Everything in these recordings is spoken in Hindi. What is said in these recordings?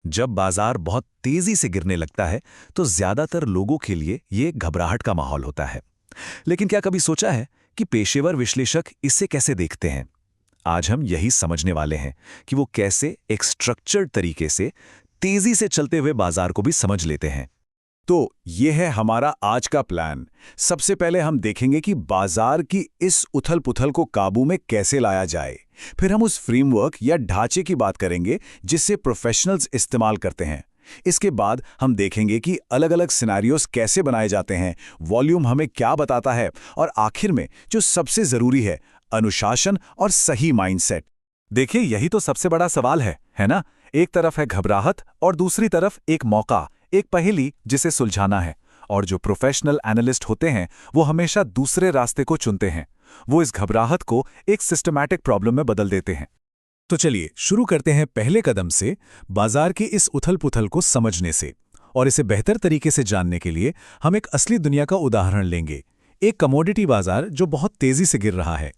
जब बाजार बहुत तेजी से गिरने लगता है तो ज्यादातर लोगों के लिए ये घबराहट का माहौल होता है। लेकिन क्या कभी सोचा है कि पेशेवर विश्लेषक इसे कैसे देखते हैं? आज हम यही समझने वाले हैं कि वो कैसे एक स्ट्रक्चर्ड तरीके से तेजी से चलते हुए बाजार को भी समझ लेते हैं। तो ये है हमारा आज का प्लान। सबसे पहले हम देखेंगे कि बाजार की इस उथल-पुथल को काबू में कैसे लाया जाए। फिर हम उस फ्रेमवर्क या ढांचे की बात करेंगे जिससे प्रोफेशनल्स इस्तेमाल करते हैं। इसके बाद हम देखेंगे कि अलग-अलग सिनेरियोस कैसे बनाए जाते हैं, वॉल्यूम हमें क्या बताता है और आखिर में जो सबसे जरूरी है, अनुशासन और सही माइंडसेट। देखिए, यही तो सबसे बड़ा सवाल है ना? एक तरफ है घबराहट और दूसरी तरफ एक मौका, एक पहेली जिसे सुलझाना है। और जो प्रोफेशनल एनालिस्ट होते हैं वो हमेशा दूसरे रास्ते को चुनते हैं। वो इस घबराहट को एक सिस्टमैटिक प्रॉब्लम में बदल देते हैं। तो चलिए शुरू करते हैं पहले कदम से, बाजार की इस उथल-पुथल को समझने से। और इसे बेहतर तरीके से जानने के लिए हम एक असली दुनिया का उदाहरण लेंगे, एक कमोडिटी बाजार जो बहुत तेजी से गिर रहा है।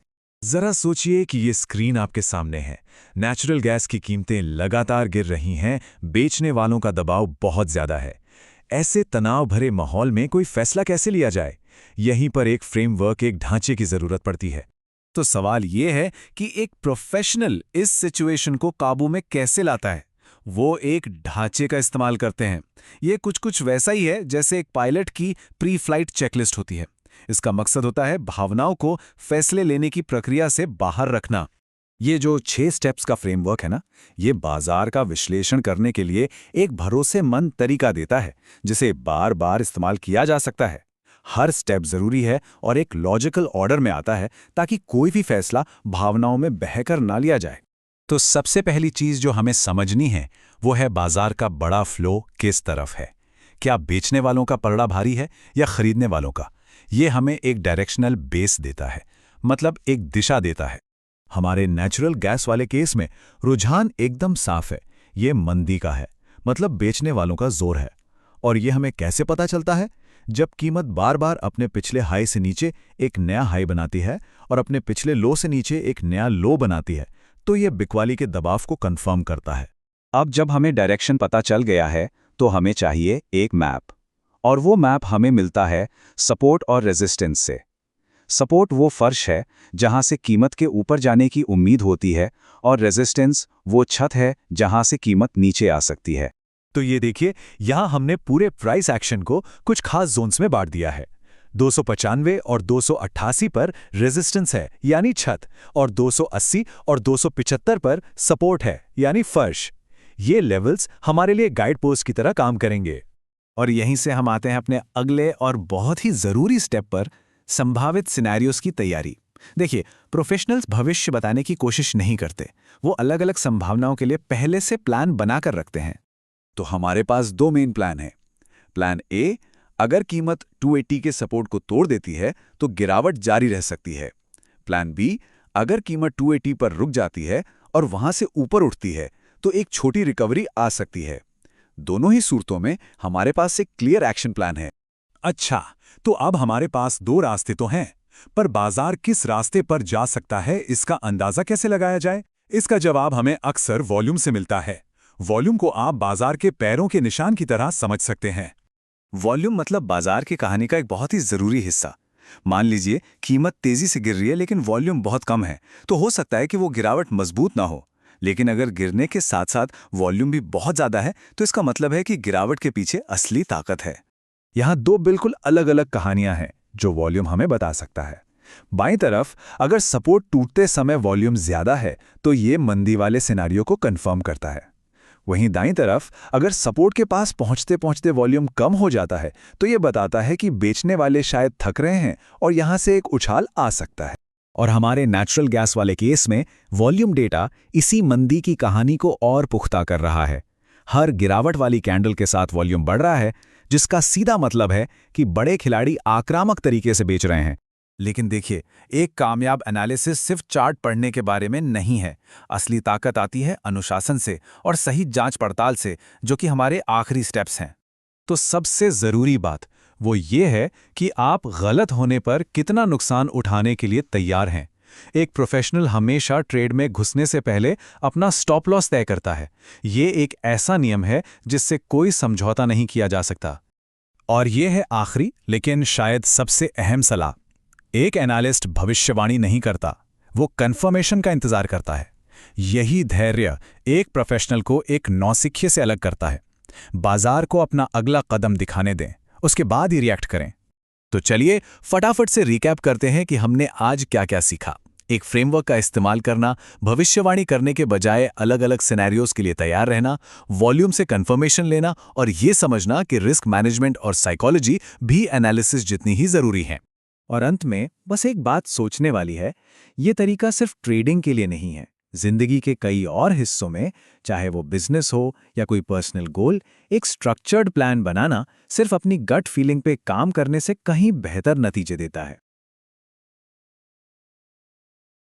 जरा सोचिए कि ये स्क्रीन आपके सामने है। नेचुरल गैस की कीमतें लगातार गिर रही हैं, बेचने वालों का दबाव बहुत ज्यादा है। ऐसे तनाव भरे माहौल में कोई फैसला कैसे लिया जाए? यहीं पर एक फ्रेमवर्क, एक ढांचे की जरूरत पड़ती है। तो सवाल ये है कि एक प्रोफेशनल इस सिचुएशन को काबू में कैसे लाता है? वो एक ढांचे का इस्तेमाल करते हैं। ये कुछ वैसा ही है जैसे एक पायलट की प्री फ्लाइट चेकलिस्ट होती है। इसका मकसद होता है भावनाओं को फैसले लेने की प्रक्रिया से बाहर रखना। ये जो 6 स्टेप्स का फ्रेमवर्क है ना, ये बाजार का विश्लेषण करने के लिए एक भरोसेमंद तरीका देता है जिसे बार बार इस्तेमाल किया जा सकता है। हर स्टेप जरूरी है और एक लॉजिकल ऑर्डर में आता है ताकि कोई भी फैसला भावनाओं में बहकर ना लिया जाए। तो सबसे पहली चीज जो हमें समझनी है वो है बाजार का बड़ा फ्लो किस तरफ है। क्या बेचने वालों का पलड़ा भारी है या खरीदने वालों का? ये हमें एक डायरेक्शनल बेस देता है, मतलब एक दिशा देता है। हमारे नेचुरल गैस वाले केस में रुझान एकदम साफ है, ये मंदी का है, मतलब बेचने वालों का जोर है। और ये हमें कैसे पता चलता है? जब कीमत बार बार अपने पिछले हाई से नीचे एक नया हाई बनाती है और अपने पिछले लो से नीचे एक नया लो बनाती है, तो ये बिकवाली के दबाव को कंफर्म करता है। अब जब हमें डायरेक्शन पता चल गया है तो हमें चाहिए एक मैप, और वो मैप हमें मिलता है सपोर्ट और रेजिस्टेंस से। सपोर्ट वो फर्श है जहां से कीमत के ऊपर जाने की उम्मीद होती है, और रेजिस्टेंस वो छत है जहां से कीमत नीचे आ सकती है। तो ये देखिए, यहां हमने पूरे प्राइस एक्शन को कुछ खास जोन्स में बांट दिया है। 295 और 288 पर रेजिस्टेंस है यानी छत, और 280 और 275 पर सपोर्ट है यानी फर्श। ये लेवल्स हमारे लिए गाइड पोस्ट की तरह काम करेंगे। और यहीं से हम आते हैं अपने अगले और बहुत ही जरूरी स्टेप पर, संभावित सिनेरियोस की तैयारी। देखिए, प्रोफेशनल्स भविष्य बताने की कोशिश नहीं करते, वो अलग अलग संभावनाओं के लिए पहले से प्लान बनाकर रखते हैं। तो हमारे पास 2 मेन प्लान हैं। प्लान ए, अगर कीमत 280 के सपोर्ट को तोड़ देती है तो गिरावट जारी रह सकती है। प्लान बी, अगर कीमत 280 पर रुक जाती है और वहां से ऊपर उठती है तो एक छोटी रिकवरी आ सकती है। दोनों ही सूरतों में हमारे पास एक क्लियर एक्शन प्लान है। अच्छा, तो अब हमारे पास 2 रास्ते तो हैं, पर बाजार किस रास्ते पर जा सकता है इसका अंदाजा कैसे लगाया जाए? इसका जवाब हमें अक्सर वॉल्यूम से मिलता है। वॉल्यूम को आप बाजार के पैरों के निशान की तरह समझ सकते हैं। वॉल्यूम मतलब बाजार की कहानी का एक बहुत ही जरूरी हिस्सा। मान लीजिए कीमत तेजी से गिर रही है लेकिन वॉल्यूम बहुत कम है, तो हो सकता है कि वो गिरावट मजबूत ना हो। लेकिन अगर गिरने के साथ साथ वॉल्यूम भी बहुत ज्यादा है तो इसका मतलब है कि गिरावट के पीछे असली ताकत है। यहाँ 2 बिल्कुल अलग अलग कहानियां हैं जो वॉल्यूम हमें बता सकता है। बाईं तरफ, अगर सपोर्ट टूटते समय वॉल्यूम ज्यादा है तो ये मंदी वाले सिनेरियो को कंफर्म करता है। वहीं दाईं तरफ, अगर सपोर्ट के पास पहुंचते पहुंचते वॉल्यूम कम हो जाता है तो ये बताता है कि बेचने वाले शायद थक रहे हैं और यहां से एक उछाल आ सकता है। और हमारे नेचुरल गैस वाले केस में वॉल्यूम डेटा इसी मंदी की कहानी को और पुख्ता कर रहा है। हर गिरावट वाली कैंडल के साथ वॉल्यूम बढ़ रहा है, जिसका सीधा मतलब है कि बड़े खिलाड़ी आक्रामक तरीके से बेच रहे हैं। लेकिन देखिए, एक कामयाब एनालिसिस सिर्फ चार्ट पढ़ने के बारे में नहीं है। असली ताकत आती है अनुशासन से और सही जांच पड़ताल से, जो कि हमारे आखिरी स्टेप्स हैं। तो सबसे जरूरी बात वो ये है कि आप गलत होने पर कितना नुकसान उठाने के लिए तैयार हैं। एक प्रोफेशनल हमेशा ट्रेड में घुसने से पहले अपना स्टॉप लॉस तय करता है। ये एक ऐसा नियम है जिससे कोई समझौता नहीं किया जा सकता। और ये है आखिरी लेकिन शायद सबसे अहम सलाह। एक एनालिस्ट भविष्यवाणी नहीं करता, वो कंफर्मेशन का इंतजार करता है। यही धैर्य एक प्रोफेशनल को एक नौसिखिए से अलग करता है। बाजार को अपना अगला कदम दिखाने दें, उसके बाद ही रिएक्ट करें। तो चलिए फटाफट से रिकैप करते हैं कि हमने आज क्या क्या सीखा। एक फ्रेमवर्क का इस्तेमाल करना, भविष्यवाणी करने के बजाय अलग अलग सिनेरियोज के लिए तैयार रहना, वॉल्यूम से कंफर्मेशन लेना और ये समझना कि रिस्क मैनेजमेंट और साइकोलॉजी भी एनालिसिस जितनी ही जरूरी है। और अंत में बस एक बात सोचने वाली है, ये तरीका सिर्फ ट्रेडिंग के लिए नहीं है। जिंदगी के कई और हिस्सों में, चाहे वो बिजनेस हो या कोई पर्सनल गोल, एक स्ट्रक्चर्ड प्लान बनाना सिर्फ अपनी गट फीलिंग पे काम करने से कहीं बेहतर नतीजे देता है।